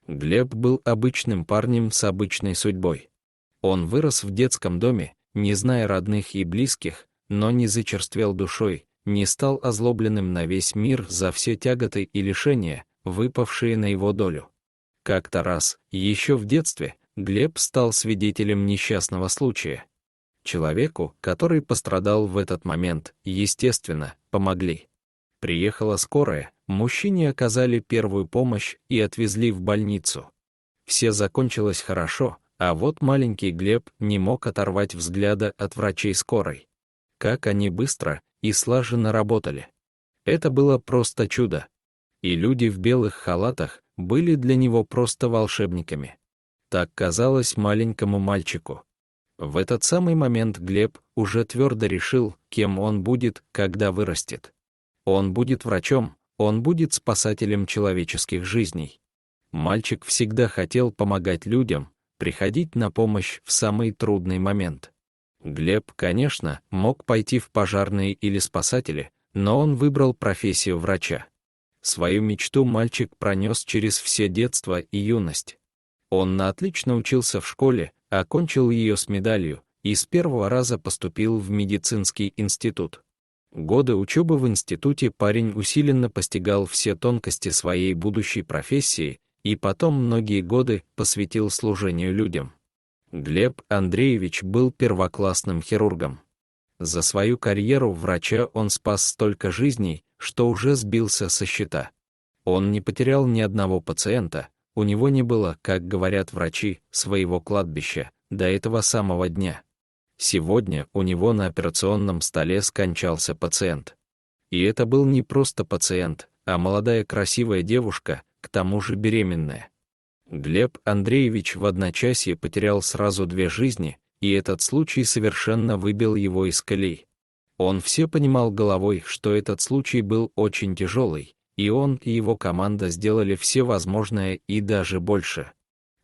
Глеб был обычным парнем с обычной судьбой. Он вырос в детском доме, не зная родных и близких, но не зачерствел душой, не стал озлобленным на весь мир за все тяготы и лишения, выпавшие на его долю. Как-то раз, еще в детстве, Глеб стал свидетелем несчастного случая. Человеку, который пострадал в этот момент, естественно, помогли. Приехала скорая, мужчине оказали первую помощь и отвезли в больницу. Все закончилось хорошо, а вот маленький Глеб не мог оторвать взгляда от врачей скорой. Как они быстро и слаженно работали. Это было просто чудо. И люди в белых халатах были для него просто волшебниками. Так казалось маленькому мальчику. В этот самый момент Глеб уже твердо решил, кем он будет, когда вырастет. Он будет врачом, он будет спасателем человеческих жизней. Мальчик всегда хотел помогать людям, приходить на помощь в самый трудный момент. Глеб, конечно, мог пойти в пожарные или спасатели, но он выбрал профессию врача. Свою мечту мальчик пронес через все детство и юность. Он на отлично учился в школе, окончил ее с медалью и с первого раза поступил в медицинский институт. Годы учебы в институте парень усиленно постигал все тонкости своей будущей профессии и потом многие годы посвятил служению людям. Глеб Андреевич был первоклассным хирургом. За свою карьеру врача он спас столько жизней, что уже сбился со счета. Он не потерял ни одного пациента, у него не было, как говорят врачи, своего кладбища до этого самого дня. Сегодня у него на операционном столе скончался пациент. И это был не просто пациент, а молодая красивая девушка, к тому же беременная. Глеб Андреевич в одночасье потерял сразу 2 жизни, и этот случай совершенно выбил его из колеи. Он все понимал головой, что этот случай был очень тяжелый, и он и его команда сделали все возможное и даже больше.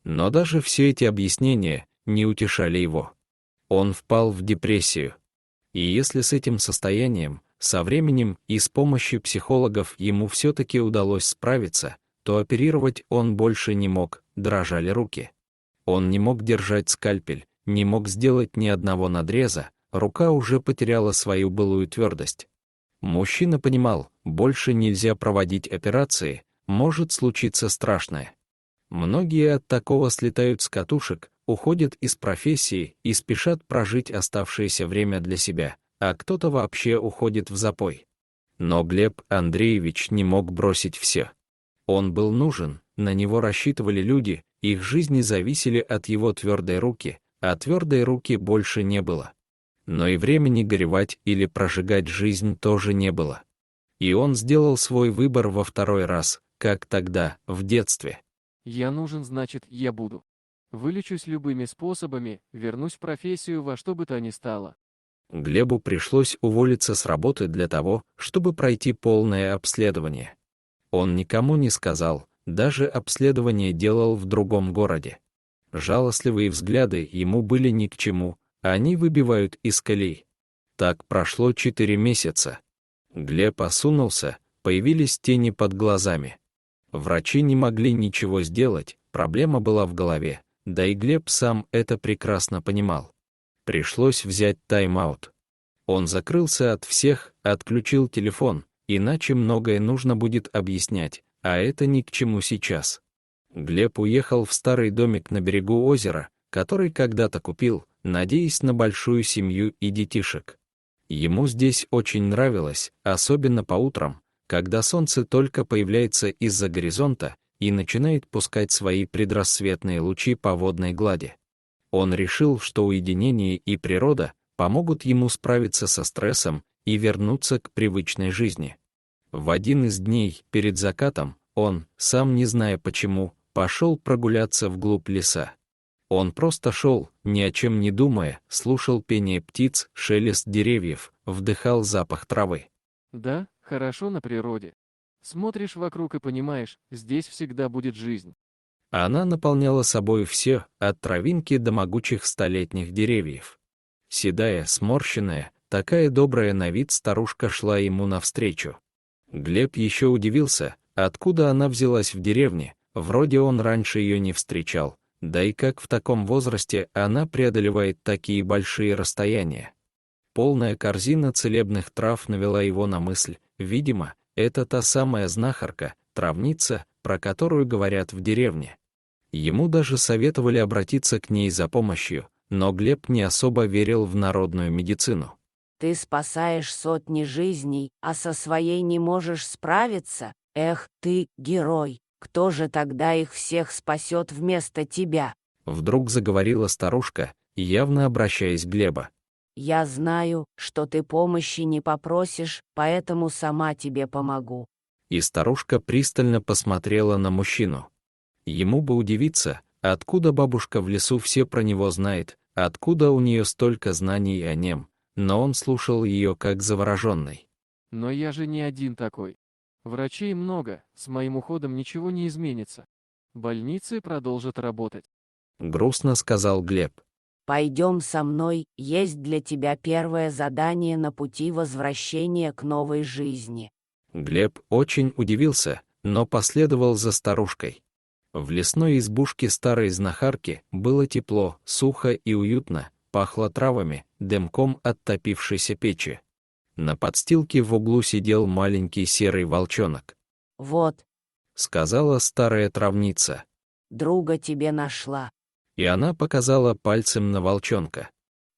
Но даже все эти объяснения не утешали его. Он впал в депрессию. И если с этим состоянием, со временем и с помощью психологов ему все-таки удалось справиться, то оперировать он больше не мог, дрожали руки. Он не мог держать скальпель, не мог сделать ни одного надреза, рука уже потеряла свою былую твердость. Мужчина понимал, больше нельзя проводить операции, может случиться страшное. Многие от такого слетают с катушек, уходят из профессии и спешат прожить оставшееся время для себя, а кто-то вообще уходит в запой. Но Глеб Андреевич не мог бросить все. Он был нужен, на него рассчитывали люди, их жизни зависели от его твердой руки, а твердой руки больше не было. Но и времени горевать или прожигать жизнь тоже не было. И он сделал свой выбор во 2-й раз, как тогда, в детстве. Я нужен, значит, я буду. Вылечусь любыми способами, вернусь в профессию во что бы то ни стало. Глебу пришлось уволиться с работы для того, чтобы пройти полное обследование. Он никому не сказал, даже обследование делал в другом городе. Жалостливые взгляды ему были ни к чему, они выбивают из колеи. Так прошло 4 месяца. Глеб осунулся, появились тени под глазами. Врачи не могли ничего сделать, проблема была в голове, да и Глеб сам это прекрасно понимал. Пришлось взять тайм-аут. Он закрылся от всех, отключил телефон, иначе многое нужно будет объяснять, а это ни к чему сейчас. Глеб уехал в старый домик на берегу озера, который когда-то купил, надеясь на большую семью и детишек. Ему здесь очень нравилось, особенно по утрам, когда солнце только появляется из-за горизонта и начинает пускать свои предрассветные лучи по водной глади. Он решил, что уединение и природа помогут ему справиться со стрессом и вернуться к привычной жизни. В один из дней, перед закатом, он, сам не зная почему, пошел прогуляться вглубь леса. Он просто шел, ни о чем не думая, слушал пение птиц, шелест деревьев, вдыхал запах травы. Да, хорошо на природе. Смотришь вокруг и понимаешь, здесь всегда будет жизнь. Она наполняла собой все, от травинки до могучих столетних деревьев. Седая, сморщенная, такая добрая на вид старушка шла ему навстречу. Глеб еще удивился, откуда она взялась в деревне, Вроде он раньше ее не встречал, да и как в таком возрасте она преодолевает такие большие расстояния. Полная корзина целебных трав навела его на мысль, видимо, это та самая знахарка, травница, про которую говорят в деревне. Ему даже советовали обратиться к ней за помощью, но Глеб не особо верил в народную медицину. Ты спасаешь сотни жизней, а со своей не можешь справиться? Эх, ты герой! Кто же тогда их всех спасет вместо тебя? Вдруг заговорила старушка, явно обращаясь к Глебу. Я знаю, что ты помощи не попросишь, поэтому сама тебе помогу. И старушка пристально посмотрела на мужчину. Ему бы удивиться, откуда бабушка в лесу все про него знает, откуда у нее столько знаний о нем, но он слушал ее как завороженный. Но я же не один такой. Врачей много, с моим уходом ничего не изменится. Больницы продолжат работать. Грустно сказал Глеб. Пойдем со мной, есть для тебя первое задание на пути возвращения к новой жизни. Глеб очень удивился, но последовал за старушкой. В лесной избушке старой знахарки было тепло, сухо и уютно, пахло травами, дымком от топившейся печи. На подстилке в углу сидел маленький серый волчонок. Вот, Сказала старая травница. друга тебе нашла. И она показала пальцем на волчонка.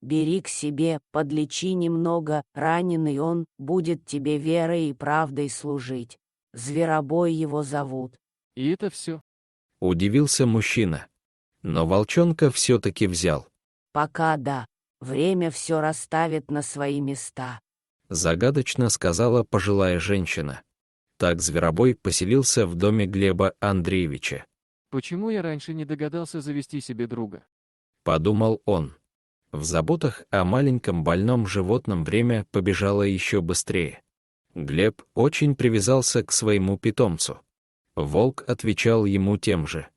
Бери к себе, подлечи немного, раненый он, будет тебе верой и правдой служить. Зверобой его зовут. И это все. Удивился мужчина. Но волчонка все-таки взял. Пока да, время все расставит на свои места. Загадочно сказала пожилая женщина. Так зверобой поселился в доме Глеба Андреевича. Почему я раньше не догадался завести себе друга? Подумал он. В заботах о маленьком больном животном время побежало еще быстрее. Глеб очень привязался к своему питомцу. Волк отвечал ему тем же.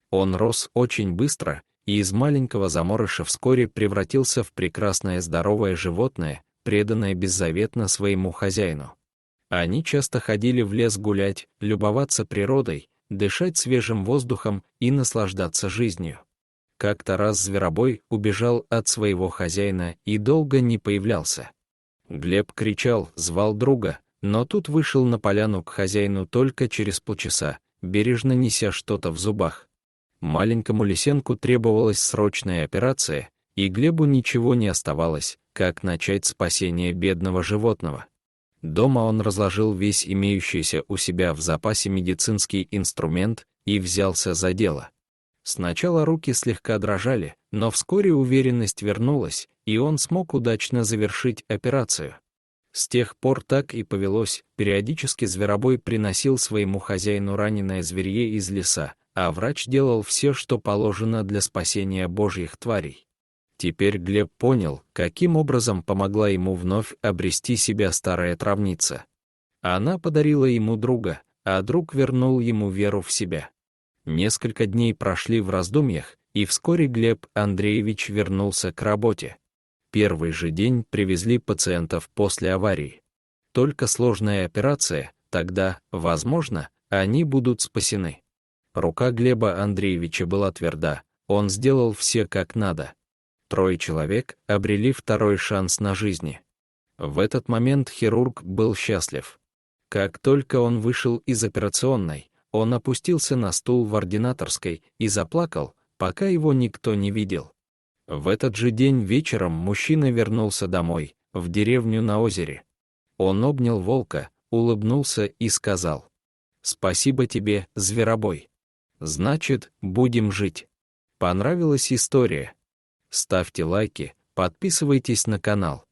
Он рос очень быстро, и из маленького заморыша вскоре превратился в прекрасное здоровое животное, преданное беззаветно своему хозяину. Они часто ходили в лес гулять, любоваться природой, дышать свежим воздухом и наслаждаться жизнью. Как-то раз зверобой убежал от своего хозяина и долго не появлялся. Глеб кричал, звал друга, но тут вышел на поляну к хозяину только через полчаса, бережно неся что-то в зубах. Маленькому лисенку требовалась срочная операция, и Глебу ничего не оставалось, как начать спасение бедного животного. Дома он разложил весь имеющийся у себя в запасе медицинский инструмент и взялся за дело. Сначала руки слегка дрожали, но вскоре уверенность вернулась, и он смог удачно завершить операцию. С тех пор так и повелось, периодически зверобой приносил своему хозяину раненое зверье из леса, а врач делал все, что положено для спасения божьих тварей. Теперь Глеб понял, каким образом помогла ему вновь обрести себя старая травница. Она подарила ему друга, а друг вернул ему веру в себя. Несколько дней прошли в раздумьях, и вскоре Глеб Андреевич вернулся к работе. Первый же день привезли пациентов после аварии. Только сложная операция, тогда, возможно, они будут спасены. Рука Глеба Андреевича была тверда, он сделал все как надо. 3 человек обрели второй шанс на жизнь. В этот момент хирург был счастлив. Как только он вышел из операционной, он опустился на стул в ординаторской и заплакал, пока его никто не видел. В этот же день вечером мужчина вернулся домой, в деревню на озере. Он обнял волка, улыбнулся и сказал: «Спасибо тебе, зверобой. Значит, будем жить». Понравилась история? Ставьте лайки, подписывайтесь на канал.